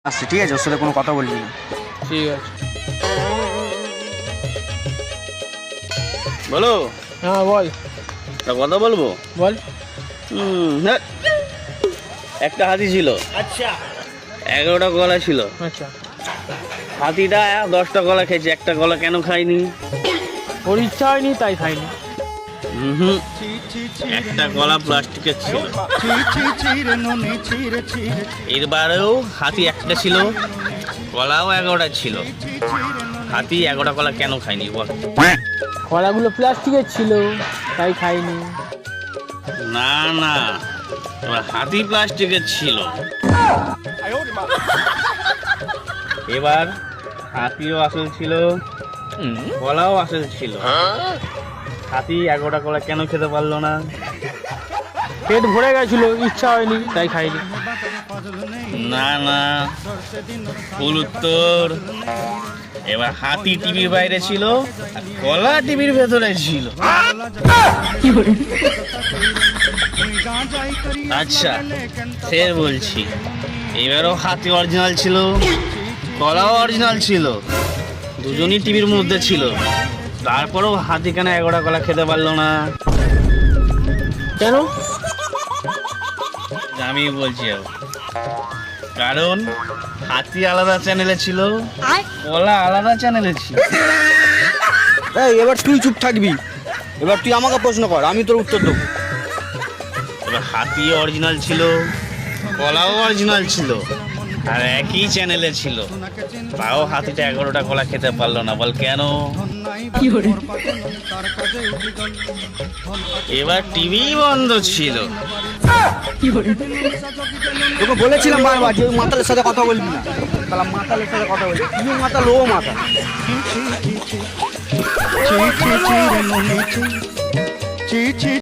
আসছে, ঠিক আছে? ওর সাথে কোনো কথা বলবি না। ঠিক আছে। বলো। হ্যাঁ বল। একটা কথা বলবো। বল। হ্যাঁ। একটা হাতি ছিল, আচ্ছা 11টা গলা ছিল। আচ্ছা, হাতিটা 10টা গলা খেয়েছে, একটা গলা কেন খায়নি? ওর ইচ্ছা হয়নি তাই খাইনি। হুম, একটা গলা প্লাস্টিকের ছিল। এরবারেও হাতি একটা ছিল, গলাও 11টা ছিল। হাতি 11টা গলা কেন খায়নি বল? কলাগুলো প্লাস্টিকের ছিল তাই খাইনি। না না, এবার হাতি প্লাস্টিকের ছিল। এবার হাতিও আসল ছিল, গলাও আসল ছিল। হাতি 11টা গলা কেন খেতে পারলো না? পেট ভরে গেছিল, ইচ্ছা হয়নি তাই খাইনি। না না, ভুল উত্তর। এবার হাতি টিভির বাইরে ছিল আর গলা টিভির ভেতরে ছিল। আচ্ছা ফের বলছি, এবারও হাতি অরিজিনাল ছিল, গলাও অরিজিনাল ছিল, দুজনই টিভির মধ্যে ছিল। তারপরেও হাতি কেন 11টা গলা খেতে পারলো না? কেন? আমি বলছি কারণ হাতি আলাদা চ্যানেলে ছিল, গলা আলাদা চ্যানেলে ছিল। এই এবার তুই চুপ থাকবি, এবার তুই আমাকে প্রশ্ন কর, আমি তোর উত্তর দেবো। এবার হাতি অরিজিনাল ছিল, গলাও অরিজিনাল ছিল, আর একই চ্যানেলে ছিল। তাও হাতিটা 11টা গলা খেতে পারলো না, বল কেন? এবার টিভি বন্ধ ছিল। তোকে বলেছিলাম বারবার যে ওই মাতালের সাথে কথা বলবি না। তাহলে মাতালের সাথে কথা বলবি, তুই মাতাল ও মাতাল।